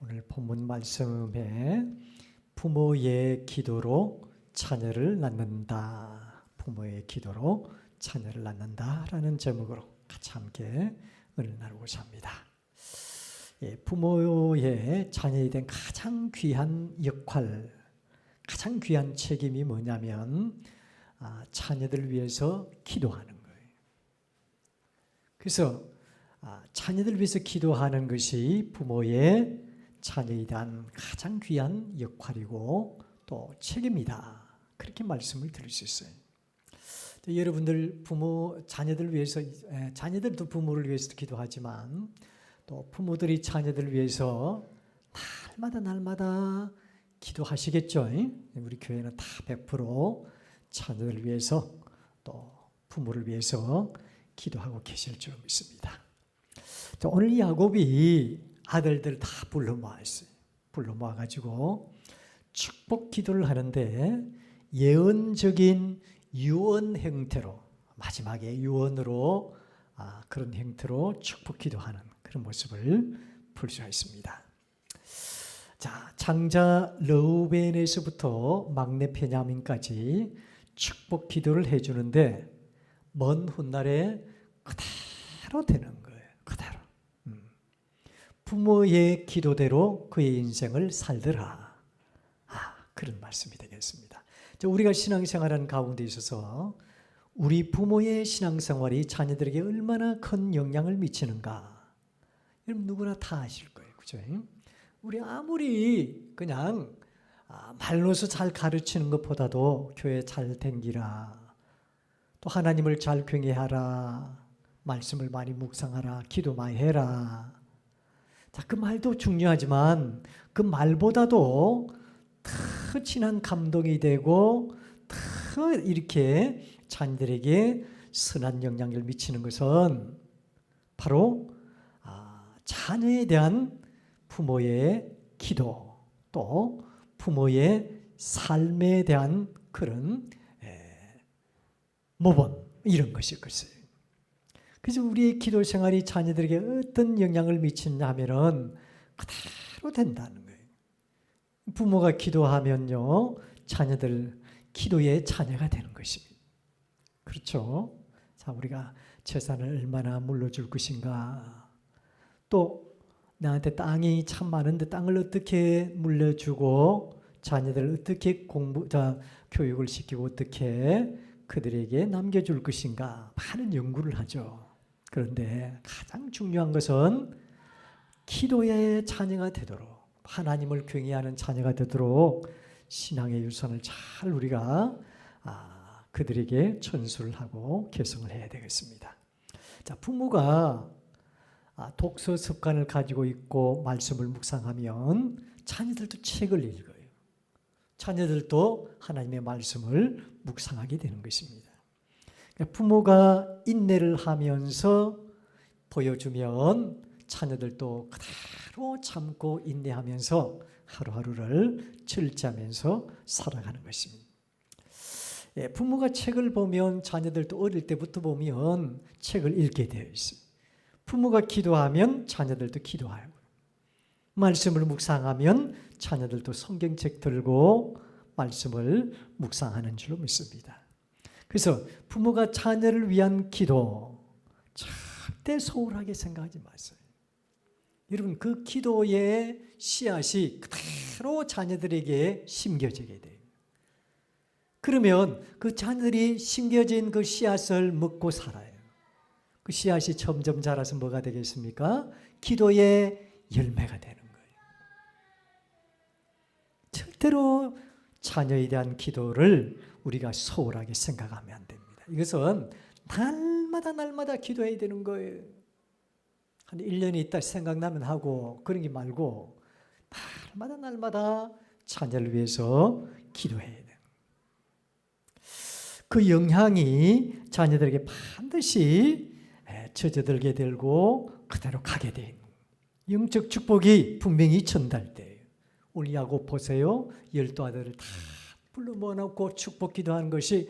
오늘 본문 말씀에 부모의 기도로 자녀를 낳는다. 부모의 기도로 자녀를 낳는다라는 제목으로 같이 함께 은혜를 나누고자 합니다. 부모의 자녀에 대한 가장 귀한 역할, 가장 귀한 책임이 뭐냐면 자녀들을 위해서 기도하는 거예요. 그래서 자녀들을 위해서 기도하는 것이 부모의 자녀에 대한 가장 귀한 역할이고 또 책임이다. 그렇게 말씀을 드릴 수 있어요. 여러분들 자녀들을 위해서, 자녀들도 부모를 위해서도 기도하지만 또 부모들이 자녀들을 위해서 날마다 기도하시겠죠. 우리 교회는 다 100% 자녀들을 위해서 또 부모를 위해서 기도하고 계실 줄 믿습니다. 오늘 야곱이 아들들 다 불러 모았어요. 불러 모아가지고 축복 기도를 하는데 예언적인 유언 형태로, 마지막에 유언으로 그런 형태로 축복 기도하는 그런 모습을 볼 수가 있습니다. 자, 장자 르우벤에서부터 막내 베냐민까지 축복 기도를 해주는데 먼 훗날에 그대로 되는 거예요. 그대로. 부모의 기도대로 그의 인생을 살더라. 그런 말씀이 되겠습니다. 우리가 신앙생활하는 가운데 있어서 우리 부모의 신앙생활이 자녀들에게 얼마나 큰 영향을 미치는가. 여러분 누구나 다 아실 거예요. 그죠? 우리 아무리 그냥 말로서 잘 가르치는 것보다도 교회 잘 댕기라. 또 하나님을 잘 경외하라. 말씀을 많이 묵상하라. 기도 많이 해라. 자, 그 말도 중요하지만 그 말보다도 더 진한 감동이 되고 더 이렇게 자녀들에게 선한 영향을 미치는 것은 바로 자녀에 대한 부모의 기도 또 부모의 삶에 대한 그런 모범 이런 것일 것이에요. 그래서 우리의 기도 생활이 자녀들에게 어떤 영향을 미치냐 하면은 그대로 된다는 거예요. 부모가 기도하면요, 자녀들 기도의 자녀가 되는 것입니다. 그렇죠? 자, 우리가 재산을 얼마나 물려줄 것인가, 또 나한테 땅이 참 많은데 땅을 어떻게 물려주고 자녀들을 어떻게 교육을 시키고 어떻게 그들에게 남겨줄 것인가 많은 연구를 하죠. 그런데 가장 중요한 것은 기도의 자녀가 되도록 하나님을 경외하는 자녀가 되도록 신앙의 유산을 잘 우리가 그들에게 전수를 하고 개성을 해야 되겠습니다. 자, 부모가 독서 습관을 가지고 있고 말씀을 묵상하면 자녀들도 책을 읽어요. 자녀들도 하나님의 말씀을 묵상하게 되는 것입니다. 부모가 인내를 하면서 보여주면 자녀들도 그대로 참고 인내하면서 하루하루를 절제하면서 살아가는 것입니다. 부모가 책을 보면 자녀들도 어릴 때부터 보면 책을 읽게 되어 있어요. 부모가 기도하면 자녀들도 기도하고 말씀을 묵상하면 자녀들도 성경책 들고 말씀을 묵상하는 줄로 믿습니다. 그래서 부모가 자녀를 위한 기도 절대 소홀하게 생각하지 마세요. 여러분 그 기도의 씨앗이 그대로 자녀들에게 심겨지게 돼요. 그러면 그 자녀들이 심겨진 그 씨앗을 먹고 살아요. 그 씨앗이 점점 자라서 뭐가 되겠습니까? 기도의 열매가 되는 거예요. 절대로 자녀에 대한 기도를 우리가 소홀하게 생각하면 안 됩니다. 이것은 날마다 기도해야 되는 거예요. 한 1년이 있다 생각나면 하고 그런 게 말고 날마다 자녀를 위해서 기도해야 돼요. 그 영향이 자녀들에게 반드시 젖어들게 되고 그대로 가게 돼요. 영적 축복이 분명히 전달돼요. 우리 야곱 보세요. 12아들을 다 불러 모아놓고 축복 기도하는 것이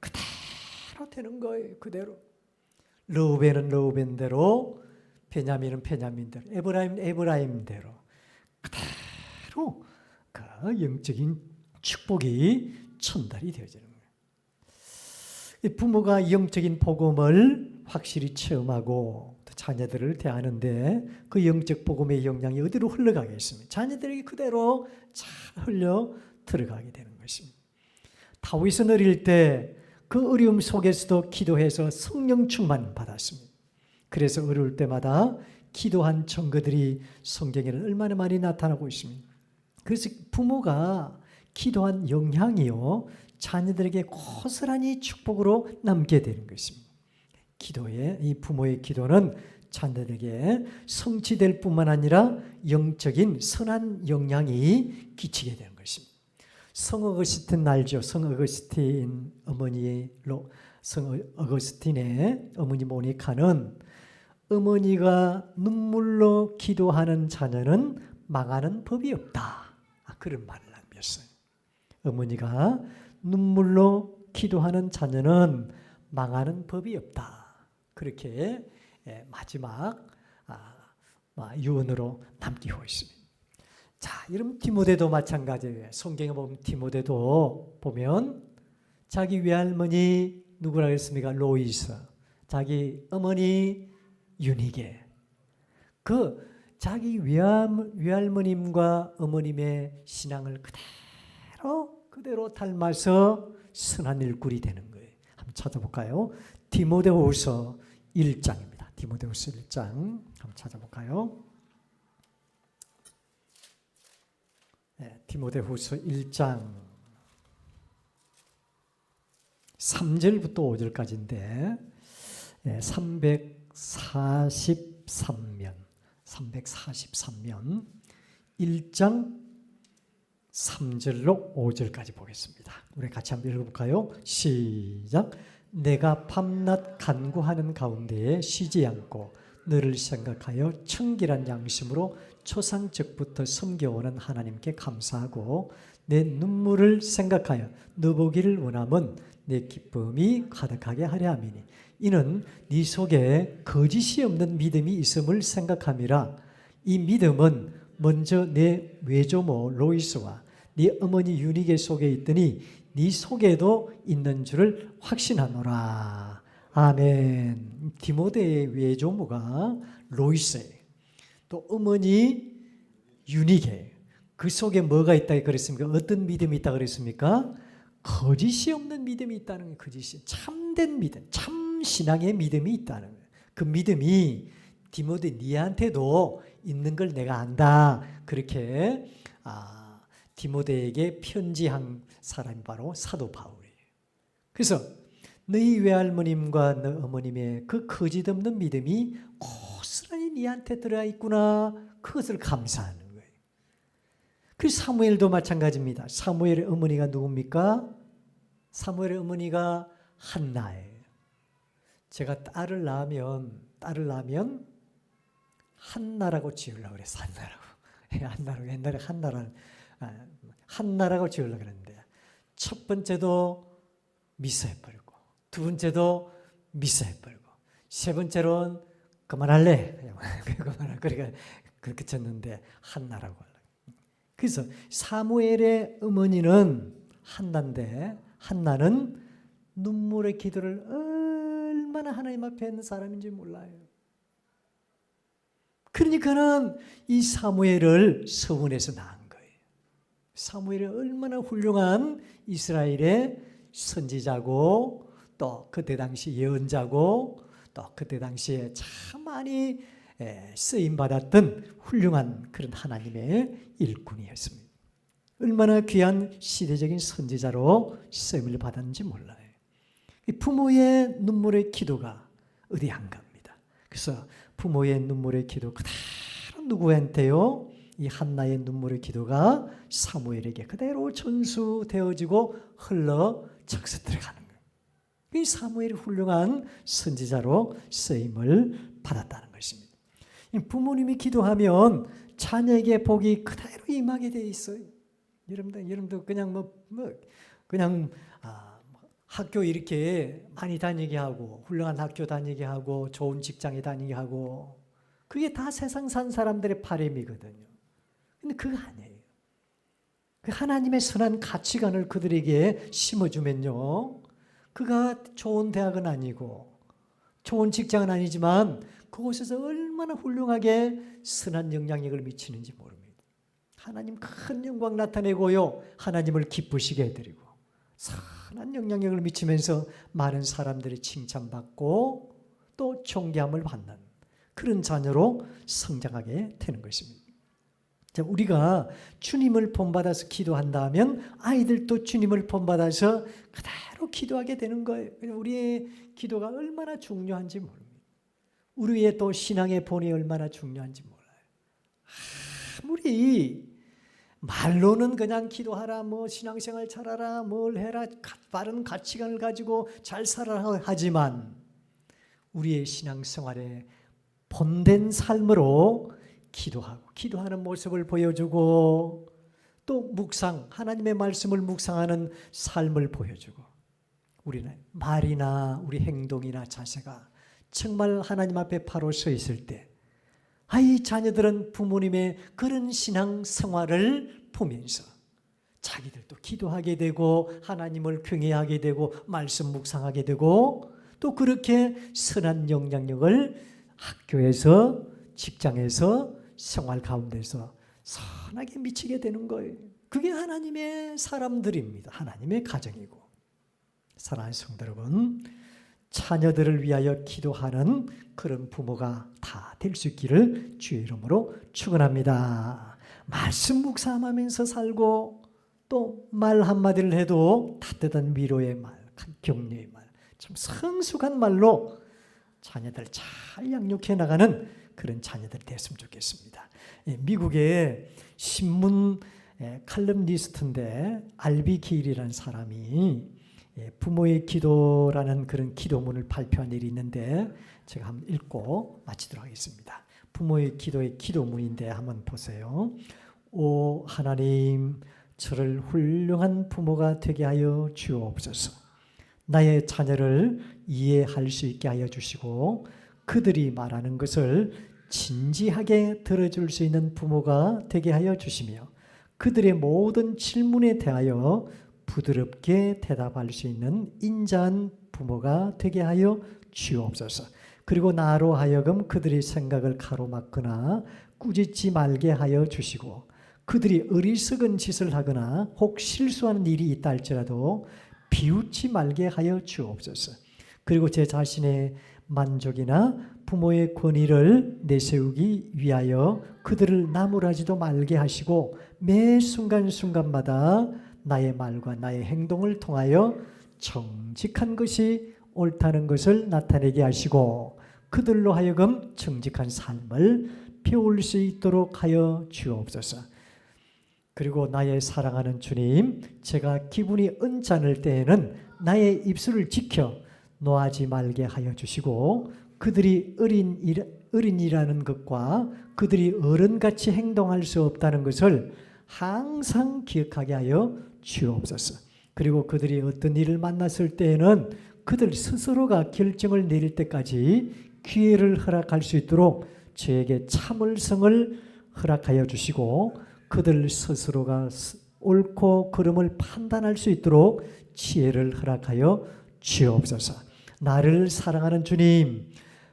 그대로 되는 거예요. 그대로. 르우벤은 르우벤대로, 베냐민은 베냐민대로, 에브라임은 에브라임대로 그대로 그 영적인 축복이 전달이 되어지는 거예요. 부모가 영적인 복음을 확실히 체험하고 자녀들을 대하는데 그 영적 복음의 영향이 어디로 흘러가겠습니까? 자녀들에게 그대로 잘 흘러 들어가게 되는 것입니다. 다윗은 어릴 때 그 어려움 속에서도 기도해서 성령 충만 받았습니다. 그래서 어려울 때마다 기도한 증거들이 성경에는 얼마나 많이 나타나고 있습니다. 그래서 부모가 기도한 영향이요, 자녀들에게 고스란히 축복으로 남게 되는 것입니다. 이 부모의 기도는 자녀들에게 성취될 뿐만 아니라 영적인 선한 영향이 끼치게 되는 것입니다. 성 어거스틴 알죠? 성 어거스틴의 어머니 모니카는 어머니가 눈물로 기도하는 자녀는 망하는 법이 없다. 그런 말을 남겼어요. 어머니가 눈물로 기도하는 자녀는 망하는 법이 없다. 그렇게 마지막 유언으로 남기고 있습니다. 자, 여러분 디모데도 마찬가지예요. 성경에 보면 디모데도 보면 자기 외할머니 누구라고 했습니까? 로이스. 자기 어머니 유니게. 그 자기 외할머님과 어머님의 신앙을 그대로 닮아서 선한 일꾼이 되는 거예요. 한번 찾아볼까요? 디모데후서 1장입니다. 디모데후서 1장 한번 찾아볼까요? 네, 디모데후서 1장 3절부터 5절까지인데 343면 1장 3절로 5절까지 보겠습니다. 우리 같이 한번 읽어볼까요? 시작. 내가 밤낮 간구하는 가운데에 쉬지 않고 너를 생각하여 청결한 양심으로 초상적부터 섬겨오는 하나님께 감사하고 내 눈물을 생각하여 너 보기를 원함은 내 기쁨이 가득하게 하려 함이니 이는 네 속에 거짓이 없는 믿음이 있음을 생각함이라. 이 믿음은 먼저 내 외조모 로이스와 네 어머니 유니게 속에 있더니 네 속에도 있는 줄을 확신하노라. 아멘. 디모데의 외조모가 로이스예요. 또 어머니 유니게, 그 속에 뭐가 있다 그랬습니까? 어떤 믿음이 있다 그랬습니까? 거짓이 없는 믿음이 있다는 거예요. 거짓이 참된 믿음, 참 신앙의 믿음이 있다는 거예요. 그 믿음이 디모데 니한테도 있는 걸 내가 안다. 그렇게 디모데에게 편지한 사람이 바로 사도 바울이에요. 그래서 너희 외할머님과 너 어머님의 그 거짓 없는 믿음이 고스란히 니한테 들어가 있구나. 그것을 감사하는 거예요. 그 사무엘도 마찬가지입니다. 사무엘의 어머니가 누굽니까? 사무엘의 어머니가 한나예요. 제가 딸을 낳으면 한나라고 지으려고 그랬어요. 한나라고. 옛날에 한나라고 지으려고 그랬는데 첫 번째도 미스해버리고 두 번째도 미스해버리고 세 번째로는 그만할래. 그러니까 그렇게 쳤는데 한나라고 하려고. 그래서 사무엘의 어머니는 한나인데 한나는 눈물의 기도를 얼마나 하나님 앞에 있는 사람인지 몰라요. 그러니까는 이 사무엘을 서원에서 낳은 거예요. 사무엘이 얼마나 훌륭한 이스라엘의 선지자고 또 그때 당시 예언자고 또 그때 당시에 참 많이 쓰임받았던 훌륭한 그런 하나님의 일꾼이었습니다. 얼마나 귀한 시대적인 선지자로 쓰임을 받았는지 몰라요. 부모의 눈물의 기도가 어디 안 갑니다. 그래서 부모의 눈물의 기도 그대로 누구한테요? 이 한나의 눈물의 기도가 사무엘에게 그대로 전수되어지고 흘러 적서 들어가는 거예요. 이 사무엘이 훌륭한 선지자로 쓰임을 받았다는 것입니다. 부모님이 기도하면 자녀에게 복이 그대로 임하게 돼 있어요. 여러분들 그냥 그냥 학교 이렇게 많이 다니게 하고 훌륭한 학교 다니게 하고 좋은 직장에 다니게 하고 그게 다 세상 산 사람들의 바람이거든요. 근데 그거 아니에요. 그 하나님의 선한 가치관을 그들에게 심어주면요, 그가 좋은 대학은 아니고 좋은 직장은 아니지만 그곳에서 얼마나 훌륭하게 선한 영향력을 미치는지 모릅니다. 하나님 큰 영광 나타내고요, 하나님을 기쁘시게 해드리고 선한 영향력을 미치면서 많은 사람들이 칭찬받고 또 존귀함을 받는 그런 자녀로 성장하게 되는 것입니다. 자, 우리가 주님을 본받아서 기도한다면 아이들도 주님을 본받아서 그대로 기도하게 되는 거예요. 우리의 기도가 얼마나 중요한지 모릅니다. 우리의 또 신앙의 본이 얼마나 중요한지 몰라요. 아무리 말로는 그냥 기도하라, 뭐 신앙생활 잘하라, 뭘 해라, 바른 가치관을 가지고 잘 살아라 하지만 우리의 신앙생활에 본된 삶으로 기도하고 기도하는 모습을 보여주고 또 묵상, 하나님의 말씀을 묵상하는 삶을 보여주고 우리는 말이나 우리 행동이나 자세가 정말 하나님 앞에 바로 서 있을 때 이 자녀들은 부모님의 그런 신앙 생활을 보면서 자기들도 기도하게 되고 하나님을 경외하게 되고 말씀 묵상하게 되고 또 그렇게 선한 영향력을 학교에서 직장에서 생활 가운데서 선하게 미치게 되는 거예요. 그게 하나님의 사람들입니다. 하나님의 가정이고. 사랑하는 성도 여러분, 자녀들을 위하여 기도하는 그런 부모가 다 될 수 있기를 주의 이름으로 축원합니다. 말씀 묵상하면서 살고 또 말 한마디를 해도 따뜻한 위로의 말, 격려의 말, 참 성숙한 말로 자녀들 잘 양육해 나가는 그런 자녀들이 됐으면 좋겠습니다. 미국의 신문 칼럼니스트인데 알비 게일이라는 사람이 부모의 기도라는 그런 기도문을 발표한 일이 있는데 제가 한번 읽고 마치도록 하겠습니다. 부모의 기도의 기도문인데 한번 보세요. 오 하나님, 저를 훌륭한 부모가 되게 하여 주옵소서. 나의 자녀를 이해할 수 있게 하여 주시고 그들이 말하는 것을 진지하게 들어줄 수 있는 부모가 되게 하여 주시며 그들의 모든 질문에 대하여 부드럽게 대답할 수 있는 인자한 부모가 되게 하여 주옵소서. 그리고 나로 하여금 그들의 생각을 가로막거나 꾸짖지 말게 하여 주시고 그들이 어리석은 짓을 하거나 혹 실수하는 일이 있다 할지라도 비웃지 말게 하여 주옵소서. 그리고 제 자신의 만족이나 부모의 권위를 내세우기 위하여 그들을 나무라지도 말게 하시고 매 순간순간마다 나의 말과 나의 행동을 통하여 정직한 것이 옳다는 것을 나타내게 하시고 그들로 하여금 정직한 삶을 배울 수 있도록 하여 주옵소서. 그리고 나의 사랑하는 주님, 제가 기분이 언짢을 때에는 나의 입술을 지켜 노하지 말게 하여 주시고 그들이 어린이라는 것과 그들이 어른같이 행동할 수 없다는 것을 항상 기억하게 하여 주옵소서. 그리고 그들이 어떤 일을 만났을 때에는 그들 스스로가 결정을 내릴 때까지 기회를 허락할 수 있도록 저에게 참을성을 허락하여 주시고 그들 스스로가 옳고 그름을 판단할 수 있도록 지혜를 허락하여 주옵소서. 나를 사랑하는 주님,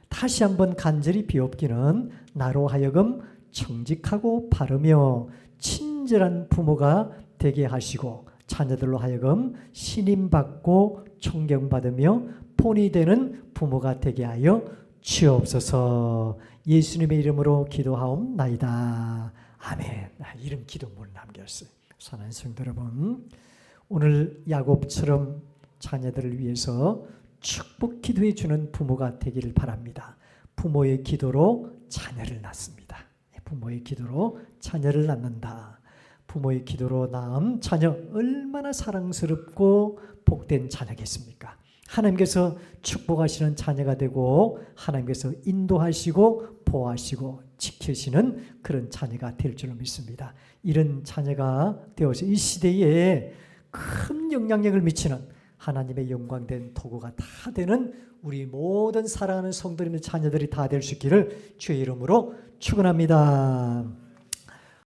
다시 한번 간절히 비옵기는 나로 하여금 정직하고 바르며 친절한 부모가 되게 하시고 자녀들로 하여금 신임받고 존경받으며 본이 되는 부모가 되게 하여 주옵소서. 예수님의 이름으로 기도하옵나이다. 아멘. 이런 기도문을 남겼어요. 사랑하는 성도 여러분, 오늘 야곱처럼 자녀들을 위해서 축복 기도해 주는 부모가 되기를 바랍니다. 부모의 기도로 자녀를 낳습니다. 부모의 기도로 자녀를 낳는다. 부모의 기도로 낳은 자녀 얼마나 사랑스럽고 복된 자녀겠습니까? 하나님께서 축복하시는 자녀가 되고 하나님께서 인도하시고 보호하시고 지키시는 그런 자녀가 될 줄로 믿습니다. 이런 자녀가 되어서 이 시대에 큰 영향력을 미치는 하나님의 영광된 도구가 다 되는 우리 모든 사랑하는 성도님의 자녀들이 다 될 수 있기를 주의 이름으로 축원합니다.